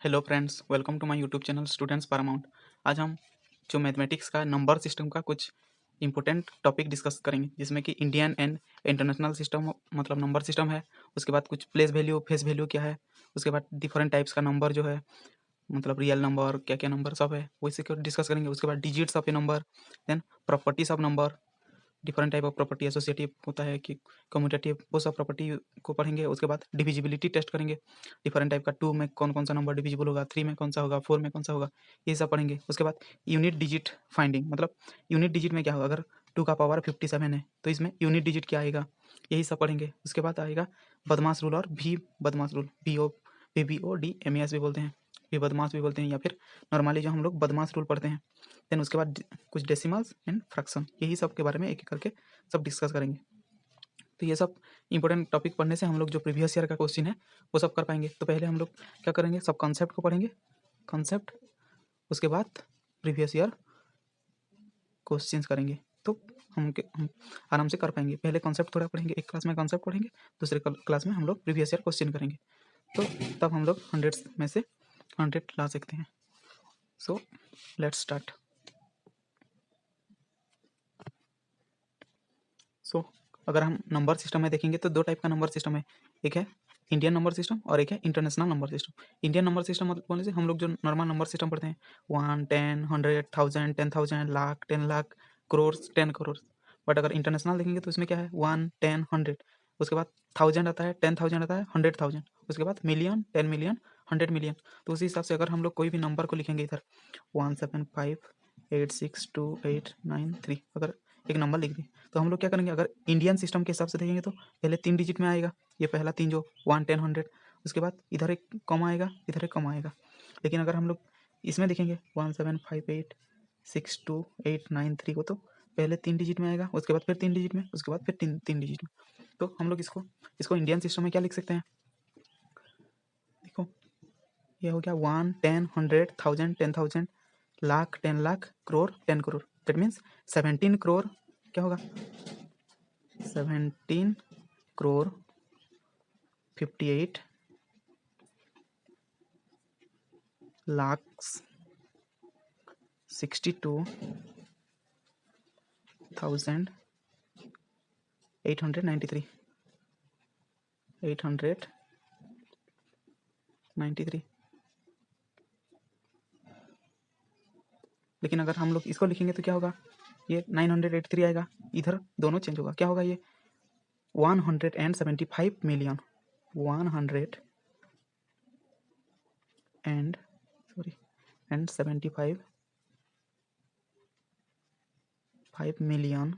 Hello friends, welcome to my YouTube channel students paramount. आज हम जो मैथमेटिक्स का नंबर सिस्टम का कुछ इंपॉर्टेंट टॉपिक डिस्कस करेंगे, जिसमें कि इंडियन एंड इंटरनेशनल सिस्टम मतलब नंबर सिस्टम है। उसके बाद कुछ प्लेस वैल्यू, फेस वैल्यू क्या है। उसके बाद डिफरेंट टाइप्स का नंबर जो है, मतलब रियल नंबर क्या क्या नंबर सब है, वैसे को डिस्कस करेंगे। उसके बाद digits of a number, then properties of number, different type of property, associative होता है कि कम्यूटेटिव, वो सब प्रॉपर्टी को पढ़ेंगे। उसके बाद डिविजिबिलिटी टेस्ट करेंगे, डिफरेंट टाइप का, 2 में कौन कौन सा नंबर डिविजिबल होगा, 3 में कौन सा होगा, 4 में कौन सा होगा, ये सब पढ़ेंगे। उसके बाद यूनिट डिजिट फाइंडिंग, मतलब यूनिट डिजिट में क्या होगा, अगर 2 का पावर 57 है तो इसमें यूनिट डिजिट क्या आएगा, यही सब पढ़ेंगे। उसके बाद आएगा बदमाश रूल और भी बदमाश रूल, BODMAS भी बोलते हैं, भी बदमाश भी बोलते हैं, या फिर नॉर्मली जो हम लोग बदमाश रूल पढ़ते हैं। देन उसके बाद कुछ डेसिमल्स एंड फ्रैक्शन, यही सब के बारे में एक एक करके सब डिस्कस करेंगे। तो ये सब इंपॉर्टेंट टॉपिक पढ़ने से हम लोग जो प्रीवियस ईयर का क्वेश्चन है वो सब कर पाएंगे। तो पहले हम लोग क्या करेंगे, सब कॉन्सेप्ट को पढ़ेंगे, कॉन्सेप्ट, उसके बाद प्रीवियस ईयर क्वेश्चंस करेंगे। तो हम आराम से कर पाएंगे। पहले कॉन्सेप्ट थोड़ा पढ़ेंगे, एक क्लास में कॉन्सेप्ट पढ़ेंगे, दूसरे क्लास में हम लोग प्रीवियस ईयर क्वेश्चन करेंगे। तो तब हम लोग 100 में से 100 ला सकते हैं। So let's start. सो अगर हम नंबर सिस्टम में देखेंगे तो दो टाइप का नंबर सिस्टम है, एक है इंडियन नंबर सिस्टम और एक है international number system. Indian number system मतलब बोलने से हम लोग जो नॉर्मल नंबर सिस्टम पढ़ते हैं, 1, 10, 100, 1000, 10,000, लाख, 10 लाख, करोड़, 10 करोड़। बट अगर इंटरनेशनल देखेंगे तो इसमें क्या है, 1, 10, 100, उसके बाद 1000 आता है, 10,000 आता है, 100,000, उसके बाद मिलियन, 10 मिलियन, 100 मिलियन। तो उसी हिसाब से अगर हम लोग कोई भी नंबर को लिखेंगे इधर 175862893, अगर एक नंबर लिख दिए तो हम लोग क्या करेंगे, अगर इंडियन सिस्टम के हिसाब से देखेंगे तो पहले 3 डिजिट में आएगा, ये पहला 3 जो 1, 10, 100, उसके बाद इधर एक कॉमा आएगा, इधर एक कॉमा आएगा। लेकिन अगर हम लोग इसमें देखेंगे 175862893 को, तो पहले 3 डिजिट में आएगा, उसके बाद फिर 3 डिजिट में, उसके बाद फिर 3 डिजिट में। तो हम लोग इसको इसको इंडियन सिस्टम में क्या लिख सकते हैं, देखो ये हो गया 1, 10, 100, 1000, 10,000, लाख, 10 लाख, करोड़, 10 करोड़। दैट मीन्स 17 करोड़ क्या होगा, 17 करोड़ 58 lakhs 62,893 893। लेकिन अगर हम लोग इसको लिखेंगे तो क्या होगा, ये 983 आएगा, इधर दोनों चेंज होगा, क्या होगा, ये 175 मिलियन, 100 एंड 75 मिलियन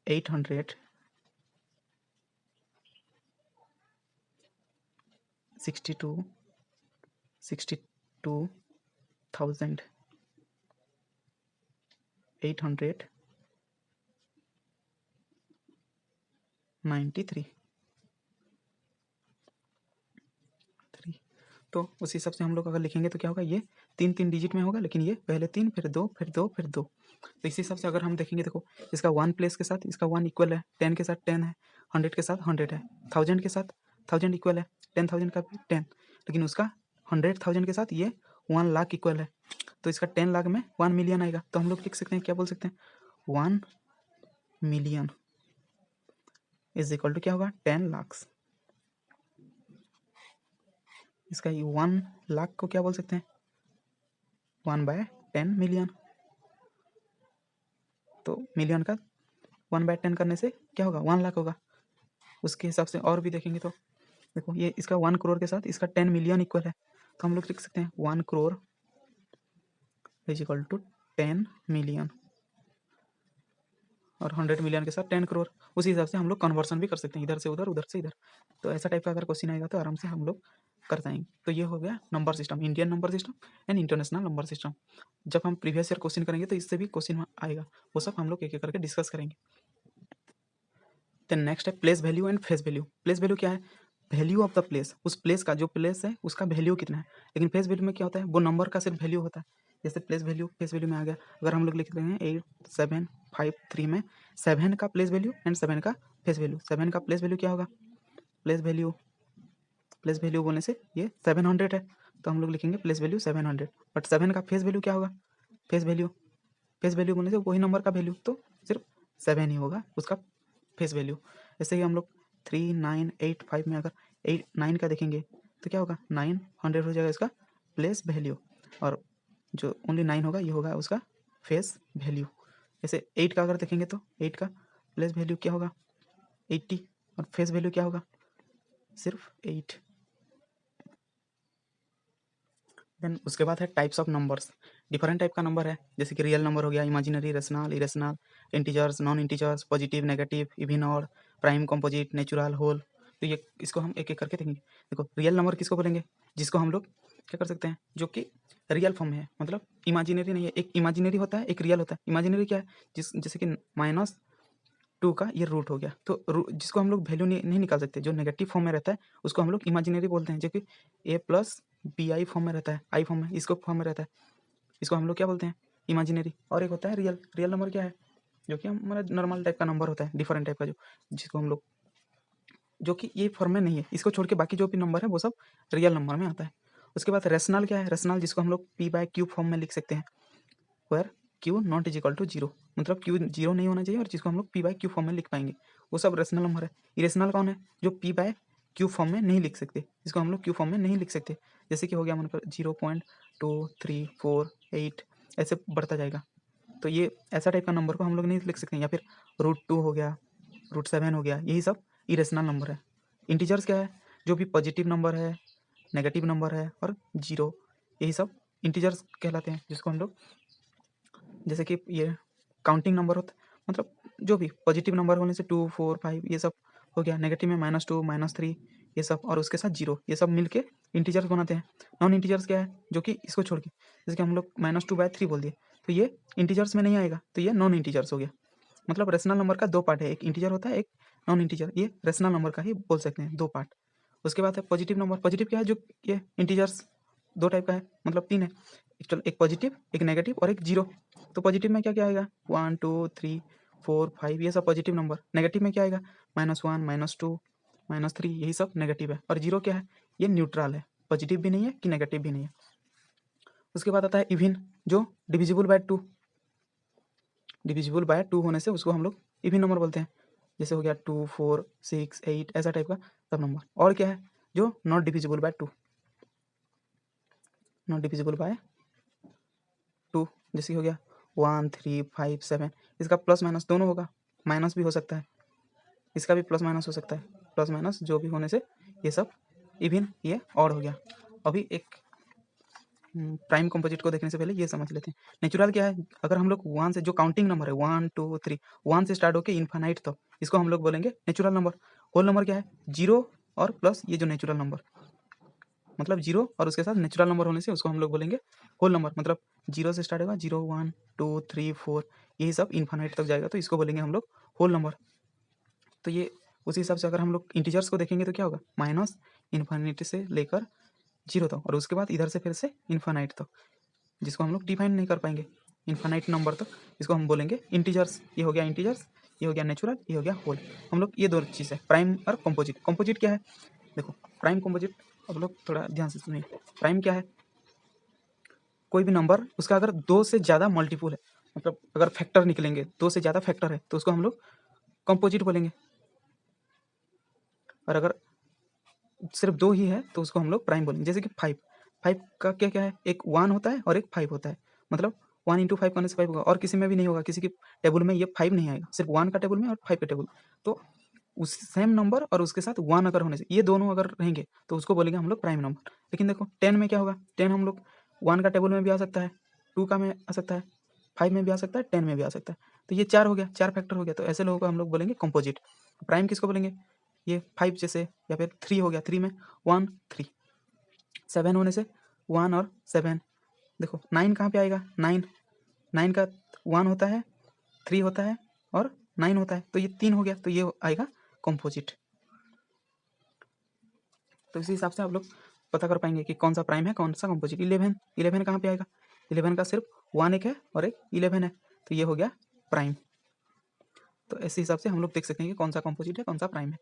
862,893। तो उस हिसाब से हम लोग अगर लिखेंगे तो क्या होगा, ये 3 डिजिट में होगा, लेकिन ये पहले 3 फिर 2 फिर 2 फिर 2। तो इसी हिसाब से अगर हम देखेंगे, देखो इसका 1 प्लेस के साथ इसका 1 इक्वल है, 10 के साथ 10 है, 100 के साथ 100 है, 1000 के साथ 1000 इक्वल है, 10,000 का भी 10, लेकिन उसका 100,000 के साथ ये 1 लाख इक्वल है। तो इसका 10 लाख में 1 मिलियन आएगा, तो हम लोग लिख सकते हैं, क्या बोल सकते हैं, 1 मिलियन इज इक्वल टू क्या होगा, 10 लाख। इसका 1 लाख को क्या बोल सकते हैं, 1/10 मिलियन। तो मिलियन का 1/10 करने से क्या होगा, 1 लाख होगा। उसके हिसाब से और भी देखेंगे तो देखो, ये इसका 1 करोड़ के साथ इसका 10 मिलियन इक्वल है, तो हम लोग लिख सकते हैं 1 crore is equal to 10 million, और 100 मिलियन के साथ 10 करोड़। उसी हिसाब से हम लोग कन्वर्सन भी कर सकते हैं, इधर से उधर, उधर से इधर। तो ऐसा टाइप का अगर क्वेश्चन आएगा तो आराम से हम लोग कर जाएंगे। तो ये हो गया number system, Indian number system and international number system. जब हम प्रीवियस ईयर क्वेश्चन करेंगे तो इससे भी क्वेश्चन आएगा, वो सब हम लोग एक एक करके डिस्कस करेंगे। देन नेक्स्ट है place value and face value. Place value क्या है, वैल्यू ऑफ द प्लेस, उस प्लेस का, जो प्लेस है उसका वैल्यू कितना है। लेकिन फेस वैल्यू में क्या होता है, वो नंबर का सिर्फ वैल्यू होता है। जैसे प्लेस वैल्यू, फेस वैल्यू में आ गया, अगर हम लोग लिख रहे हैं 8753 में 7 का प्लेस वैल्यू एंड 7 का फेस वैल्यू। 7 का प्लेस वैल्यू क्या होगा, प्लेस वैल्यू प्लेस वैल्यू बोलने से ये 700 है, तो हम लोग लिखेंगे प्लेस वैल्यू 700। बट 7 का फेस वैल्यू क्या होगा? फेस वैल्यू बोलने से वही नंबर का वैल्यू, तो सिर्फ 7 ही होगा उसका फेस वैल्यू। ऐसे ही हम लोग 3, 9, 8, 5 में अगर 9 का देखेंगे तो क्या होगा? 900 हो जाएगा इसका प्लेस वैल्यू, और जो ओनली 9 होगा ये होगा उसका फेस वैल्यू। जैसे 8 का अगर देखेंगे तो 8 का प्लेस वैल्यू क्या होगा? 80, और फेस वैल्यू क्या होगा? सिर्फ 8। देन उसके बाद है types of numbers. Different type का नंबर है, जैसे कि रियल नंबर हो गया, imaginary, rational, irrational, integers, non integers, positive, negative, even, odd, prime, composite, natural, whole. तो ये इसको हम एक एक करके देखेंगे। देखो रियल नंबर किसको बोलेंगे? जिसको हम लोग क्या कर सकते हैं, जो कि रियल फॉर्म में है, मतलब इमेजिनरी नहीं है। एक इमेजिनरी होता है, एक रियल होता है। इमेजिनरी क्या है? जैसे कि -2 का ये रूट हो गया, तो जिसको हम लोग वैल्यू नहीं निकाल सकते, जो नेगेटिव फॉर्म में रहता है उसको हम लोग इमेजिनरी बोलते हैं। जो कि a+bi फॉर्म में रहता है, आई फॉर्म में, इसको फॉर्म में रहता है, इसको हम लोग क्या बोलते हैं? इमेजिनरी। और एक होता है रियल। रियल नंबर क्या है? जो कि हमारा नॉर्मल टाइप का नंबर होता है, डिफरेंट टाइप का, जिसको हम लोग, जो कि ये फॉर्म में नहीं है, इसको छोड़ के बाकी जो भी नंबर है वो सब रियल नंबर में आता है। उसके बाद रेशनल क्या है? रेशनल जिसको हम लोग p/q फॉर्म में लिख सकते हैं, where q not is equal to 0, मतलब q 0 नहीं होना चाहिए, और जिसको हम लोग p/q फॉर्म में लिख पाएंगे, वो सब रेशनल नंबर है। इरेशनल कौन है? जो p/q फॉर्म में नहीं लिख सकते, जिसको हम लोग q फॉर्म में नहीं लिख सकते। जैसे कि हो गया मानकर 0.234 8, ऐसे बढ़ता जाएगा, तो ये ऐसा टाइप का नंबर को हम लोग नहीं लिख सकते। या फिर √2 हो गया, √7 हो गया, यही सब इरेशनल नंबर है। इंटीजर्स क्या है? जो भी पॉजिटिव नंबर है, नेगेटिव नंबर है, और 0, यही सब इंटीजर्स कहलाते हैं, जिसको हम लोग, जैसे कि ये काउंटिंग नंबर होता है, मतलब जो भी पॉजिटिव नंबर होने से 2, 4, 5 ये सब हो गया, नेगेटिव में -2, -3 ये सब, और उसके साथ 0, ये सब मिलके इंटीजर्स बनाते हैं। नॉन इंटीजर्स क्या है? जो कि इसको छोड़ के, जैसे कि हम लोग -2/3 बोल दिए, तो ये इंटीजर्स में नहीं आएगा, तो ये नॉन इंटीजर्स हो गया। मतलब रेशनल नंबर का 2 पार्ट है, एक इंटीजर होता है, एक नॉन इंटीजर। ये रेशनल नंबर का ही बोल सकते हैं 2 पार्ट। उसके बाद है पॉजिटिव नंबर। पॉजिटिव क्या है? जो ये इंटीजर्स 2 टाइप का है, मतलब 3 है, चलो, एक पॉजिटिव, एक नेगेटिव, और एक 0। तो पॉजिटिव में क्या क्या आएगा? 1, 2, 3, 4, 5, ये सब पॉजिटिव नंबर। नेगेटिव में क्या आएगा? -1, -2, -3, यही सब नेगेटिव है। और 0 क्या है? ये न्यूट्रल है, पॉजिटिव भी नहीं है कि नेगेटिव भी नहीं है। उसके बाद आता है इवन, जो डिविजिबल बाय 2। डिविजिबल बाय 2 होने से उसको हम लोग इवन नंबर बोलते हैं। जैसे हो गया 2, 4, 6, 8, ऐसा टाइप का सब नंबर। और क्या है? जो not divisible by 2, not divisible by 2, जैसे हो गया 1, 3, 5, 7, इसका प्लस माइनस दोनों होगा, माइनस भी हो सकता है, इसका भी प्लस माइनस हो सकता है, प्लस माइनस जो भी होने से ये सब इवन, ये ऑड हो गया। अभी एक प्राइम कंपोजिट को देखने से पहले ये समझ लेते हैं। नेचुरल क्या है? अगर हम लोग 1 से, जो काउंटिंग नंबर है 1, 2, 3, 1 से स्टार्ट होकर इन्फानाइट तक, इसको हम लोग बोलेंगे नेचुरल नंबर। होल नंबर क्या है? 0 और प्लस ये जो नेचुरल नंबर, मतलब 0 और उसके साथ नेचुरल नंबर होने से उसको हम लोग बोलेंगे होल नंबर। मतलब 0 से स्टार्ट होगा, 0, 1, 2, 3, 4, यही सब इन्फानाइट तक जाएगा, तो इसको बोलेंगे हम लोग होल नंबर। तो ये उसी हिसाब से अगर हम लोग इंटीजर्स को देखेंगे तो क्या होगा? माइनस इन्फानिटी से लेकर 0 तक, और उसके बाद इधर से फिर से इन्फानाइट तक, जिसको हम लोग डिफाइन नहीं कर पाएंगे, इन्फानाइट नंबर तक, इसको हम बोलेंगे इंटीजर्स। ये हो गया इंटीजर्स, ये हो गया नेचुरल, ये हो गया होल। हम लोग ये 2 चीज़ है, प्राइम और कंपोजिट। कंपोजिट क्या है? देखो प्राइम कंपोजिट, अब लोग थोड़ा ध्यान से सुनिए। प्राइम क्या है? कोई भी नंबर, उसका अगर 2 से ज़्यादा मल्टीपल है, मतलब अगर फैक्टर निकलेंगे, 2 से ज़्यादा फैक्टर है, तो उसको हम लोग कंपोजिट बोलेंगे। और अगर सिर्फ 2 ही है तो उसको हम लोग प्राइम बोलेंगे। जैसे कि 5, 5 का क्या क्या है? एक 1 होता है और एक 5 होता है, मतलब 1 इंटू 5 करने से 5 होगा, और किसी में भी नहीं होगा, किसी की टेबल में ये 5 नहीं आएगा, सिर्फ 1 का टेबल में और 5 का टेबल। तो उस सेम नंबर और उसके साथ 1 अगर होने से, ये दोनों अगर रहेंगे तो उसको बोलेंगे हम लोग प्राइम नंबर। लेकिन देखो 10 में क्या होगा? 10 हम लोग 1 का टेबल में भी आ सकता है, 2 का में आ सकता है, 5 में भी आ सकता है, 10 में भी आ सकता है। तो ये 4 हो गया, 4 फैक्टर हो गया, तो ऐसे लोगों को हम लोग बोलेंगे कंपोजिट। प्राइम किसको बोलेंगे? ये 5 जैसे, या फिर 3 हो गया, 3 में 1, 3, 7 होने से 1 और 7। देखो 9 कहाँ पे आएगा? 9, 9 का 1 होता है, 3 होता है, और 9 होता है, तो ये 3 हो गया, तो ये आएगा कंपोजिट। तो इसी हिसाब से आप लोग पता कर पाएंगे कि कौन सा प्राइम है, कौन सा कंपोजिट। 11, 11 कहाँ पे आएगा? 11 का सिर्फ 1 एक है और एक 11 है, तो ये हो गया प्राइम। तो इसी हिसाब से हम लोग देख सकते हैं कि कौन सा कंपोजिट है, कौन सा प्राइम है।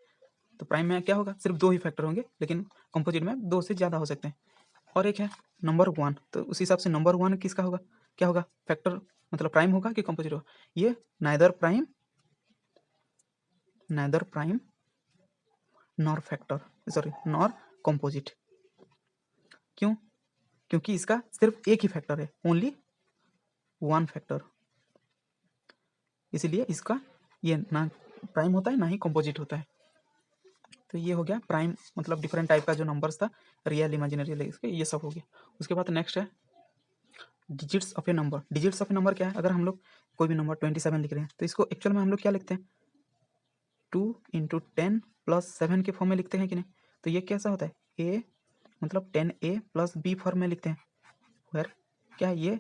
तो प्राइम में क्या होगा, सिर्फ 2 ही फैक्टर होंगे, लेकिन कंपोजिट में 2 से ज़्यादा हो सकते हैं। और एक है नंबर 1, तो उस हिसाब से नंबर 1 किसका होगा, क्या होगा, फैक्टर मतलब प्राइम होगा कि कंपोजिट होगा। ये neither prime nor factor, sorry nor composite. क्यों, क्योंकि इसका सिर्फ एक ही फैक्टर है, ओनली 1 फैक्टर, इसीलिए इसका ये ना प्राइम होता है ना ही कंपोजिट होता है। तो ये हो गया प्राइम मतलब डिफरेंट टाइप का जो नंबर्स था, रियल इमेजिनरी इसके ये सब हो गया। उसके बाद नेक्स्ट है digits of a number. Digits of a number क्या है, अगर हम लोग कोई भी नंबर 27 लिख रहे हैं तो इसको एक्चुअल में हम लोग क्या लिखते हैं, 2 × 10 + 7 के फॉर्म में लिखते हैं कि नहीं। तो ये कैसा होता है, ए मतलब 10a + b फॉर्म में लिखते हैं। फिर क्या ये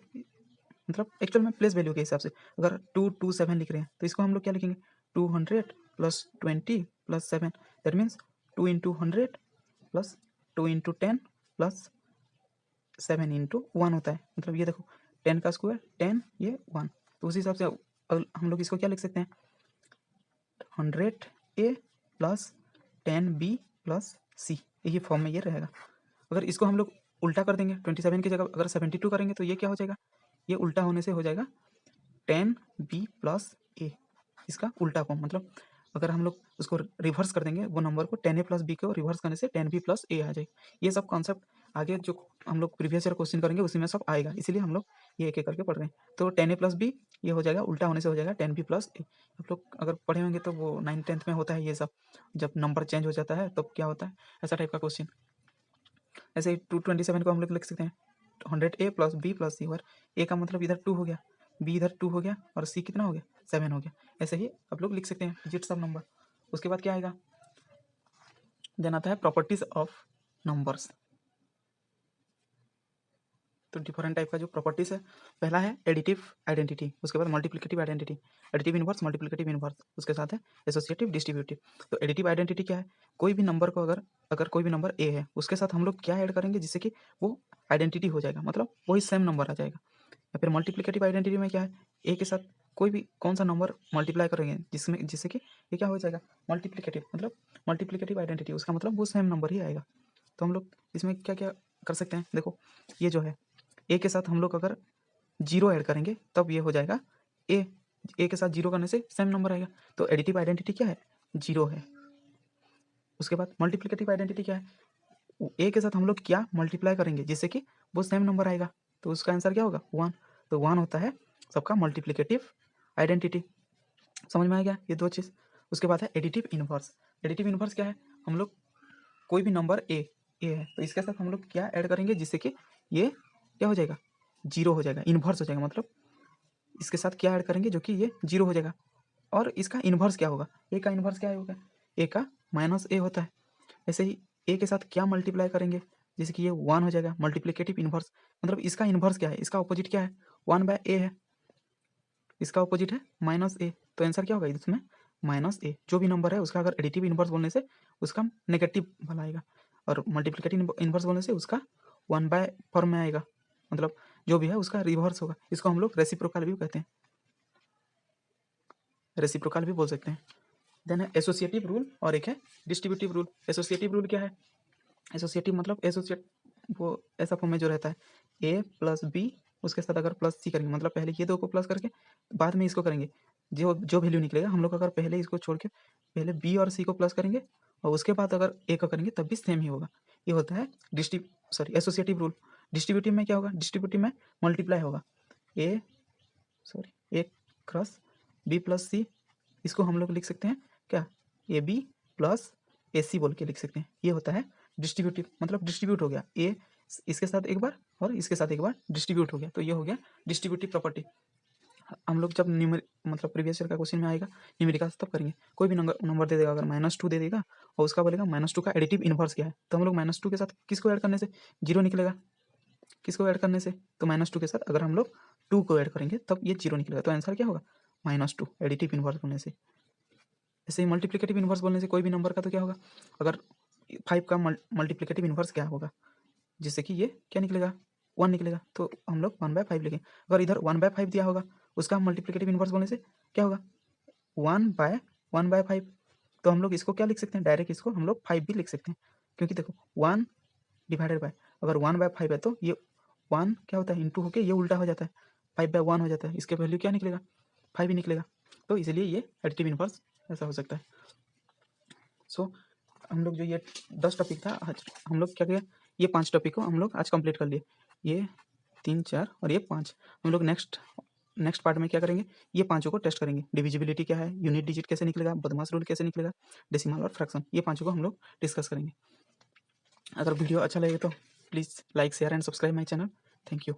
मतलब एक्चुअल में प्लेस वैल्यू के हिसाब से अगर 227 लिख रहे हैं तो इसको हम लोग क्या लिखेंगे, 200 + 20 + 7, दैट मीन्स 2 × 100 + 2 × 10 + 7 × 1 होता है। मतलब ये देखो 10 का स्क्वायर 10, ये 1, तो उस हिसाब से हम लोग इसको क्या लिख सकते हैं, 100a + 10b + c, यही फॉर्म में ये रहेगा। अगर इसको हम लोग उल्टा कर देंगे, 27 की जगह अगर 72 करेंगे तो ये क्या हो जाएगा, ये उल्टा होने से हो जाएगा 10b + a, इसका उल्टा फॉर्म। मतलब अगर हम लोग उसको रिवर्स कर देंगे, वो नंबर को 10a + b को रिवर्स करने से 10b + a आ जाएगा। ये सब कॉन्सेप्ट आगे जो हम लोग प्रीवियस ईयर क्वेश्चन करेंगे उसी में सब आएगा, इसीलिए हम लोग ये एक एक करके पढ़ रहे हैं। तो 10a + b ये हो जाएगा, उल्टा होने से हो जाएगा 10b + a। आप लोग अगर पढ़े होंगे तो वो 9th 10th में होता है ये सब, जब नंबर चेंज हो जाता है तब क्या होता है, ऐसा टाइप का क्वेश्चन। ऐसे ही 227 को हम लोग लिख सकते हैं 100a + b + c, और a का मतलब इधर 2 हो गया, b इधर 2 हो गया, और c कितना हो गया, 7 हो गया। ऐसे ही आप लोग लिख सकते हैं डिजिट्स ऑफ नंबर। उसके बाद क्या आएगा, देन आता है प्रॉपर्टीज ऑफ नंबर्स। तो डिफरेंट टाइप का जो प्रॉपर्टीज है, पहला है एडिटिव आइडेंटिटी, उसके बाद multiplicative identity, additive inverse, multiplicative inverse, उसके साथ है एसोसिएटिव डिस्ट्रीब्यूटिव। तो एडिटिव आइडेंटिटी क्या है, कोई भी नंबर को अगर कोई भी नंबर ए है उसके साथ हम लोग क्या ऐड करेंगे जिससे कि वो आइडेंटिटी हो जाएगा, मतलब वही सेम नंबर आ जाएगा। या फिर मल्टीप्लिकेटिव आइडेंटिटी में क्या है, ए के साथ कोई भी कौन सा नंबर मल्टीप्लाई करेंगे जिसमें जिससे कि ये क्या हो जाएगा, मल्टीप्लिकेटिव, मतलब मल्टीप्लिकेटिव आइडेंटिटी, उसका मतलब वो सेम नंबर ही आएगा। तो हम लोग इसमें क्या क्या कर सकते हैं, देखो ये जो है ए के साथ हम लोग अगर 0 ऐड करेंगे तब ये हो जाएगा ए, ए के साथ 0 करने से सेम नंबर आएगा। तो एडिटिव आइडेंटिटी क्या है, 0 है। उसके बाद मल्टीप्लिकेटिव आइडेंटिटी क्या है, ए के साथ हम लोग क्या मल्टीप्लाई करेंगे जिससे कि वो सेम नंबर आएगा, तो उसका आंसर क्या होगा, 1। तो 1 होता है सबका मल्टीप्लिकेटिव आइडेंटिटी। समझ में आ गया ये 2 चीज़। उसके बाद है एडिटिव इनवर्स। एडिटिव इनवर्स क्या है, हम लोग कोई भी नंबर ए है तो इसके साथ हम लोग क्या ऐड करेंगे जिससे कि ये क्या हो जाएगा, 0 हो जाएगा, इन्वर्स हो जाएगा। मतलब इसके साथ क्या ऐड करेंगे जो कि ये 0 हो जाएगा, और इसका इन्वर्स क्या होगा, ए का इन्वर्स क्या होगा, ए का -a होता है। ऐसे ही ए के साथ क्या मल्टीप्लाई करेंगे जैसे कि ये 1 हो जाएगा, मल्टीप्लिकेटिव इन्वर्स। मतलब इसका इन्वर्स क्या है, इसका ऑपोजिट क्या है, 1/a है, इसका ऑपोजिट है -a। तो आंसर क्या होगा इसमें, -a। जो भी नंबर है उसका अगर एडिटिव इन्वर्स बोलने से उसका नेगेटिव वाला आएगा, और मल्टीप्लिकेटिव इन्वर्स बोलने से उसका 1/, फॉर्म में आएगा, मतलब जो भी है उसका रिवर्स होगा। इसको हम लोग रेसिप्रोकल भी कहते हैं, रेसिप्रोकल भी बोल सकते हैं। देन है एसोसिएटिव रूल और एक है डिस्ट्रीब्यूटिव रूल। एसोसिएटिव रूल क्या है, एसोसिएटिव मतलब एसोसिएट वो ऐसा फॉर्म में जो रहता है a + b, उसके साथ अगर +c करेंगे, मतलब पहले ये 2 को प्लस करके बाद में इसको करेंगे, जो जो वैल्यू निकलेगा हम लोग अगर पहले इसको छोड़ के पहले b और c को प्लस करेंगे और उसके बाद अगर a को करेंगे तब भी सेम ही होगा। ये होता है एसोसिएटिव रूल। डिस्ट्रीब्यूटिव में क्या होगा, डिस्ट्रीब्यूटिव में मल्टीप्लाई होगा, a क्रॉस b + c, इसको हम लोग लिख सकते हैं क्या, ab + ac बोल के लिख सकते हैं। ये होता है डिस्ट्रीब्यूटिव, मतलब डिस्ट्रीब्यूट हो गया, ए इसके साथ एक बार और इसके साथ एक बार डिस्ट्रीब्यूट हो गया, तो ये हो गया डिस्ट्रीब्यूटिव प्रॉपर्टी। हम लोग जब मतलब प्रीवियस ईयर का क्वेश्चन में आएगा न्यूमेरिकल तब करेंगे। कोई भी नंबर दे देगा, अगर -2 दे देगा और उसका बोलेगा -2 का एडिटिव इनवर्स क्या है, तो हम लोग -2 के साथ किसको ऐड करने से 0 निकलेगा, किसको ऐड करने से, तो -2 के साथ अगर हम लोग 2 को ऐड करेंगे तब ये 0 निकलेगा, तो आंसर क्या होगा, -2 एडिटिव इनवर्स बोलने से। ऐसे ही मल्टीप्लिकेटिव इनवर्स बोलने से कोई भी नंबर का तो क्या होगा, अगर 5 का मल्टीप्लिकेटिव इनवर्स क्या होगा जिससे कि ये क्या निकलेगा, 1 निकलेगा, तो हम लोग 1/5 लिखेंगे। अगर इधर 1/5 दिया होगा उसका मल्टीप्लिकेटिव इनवर्स बोलने से क्या होगा, 1/5, तो हम लोग इसको क्या लिख सकते हैं, डायरेक्ट इसको हम लोग 5 भी लिख सकते हैं, क्योंकि देखो 1 डिवाइडेड बाय, अगर 1/5 है तो ये 1 क्या होता है इंटू होके ये उल्टा हो जाता है, 5/1 हो जाता है, इसके वैल्यू क्या निकलेगा, 5 ही निकलेगा। तो इसलिए ये एडिटिव इनवर्स ऐसा हो सकता है। सो हम लोग जो ये 10 टॉपिक था आज हम लोग क्या किया, ये 5 टॉपिक को हम लोग आज कंप्लीट कर लिए, ये 3 4 और ये 5। हम लोग नेक्स्ट पार्ट में क्या करेंगे, ये पांचों को टेस्ट करेंगे, डिविजिबिलिटी क्या है, यूनिट डिजिट कैसे निकलेगा, बदमाश रूल कैसे निकलेगा, डेसिमल और फ्रैक्शन, ये पांचों को हम लोग डिस्कस करेंगे। अगर वीडियो अच्छा लगे तो please like share and subscribe my channel. Thank you.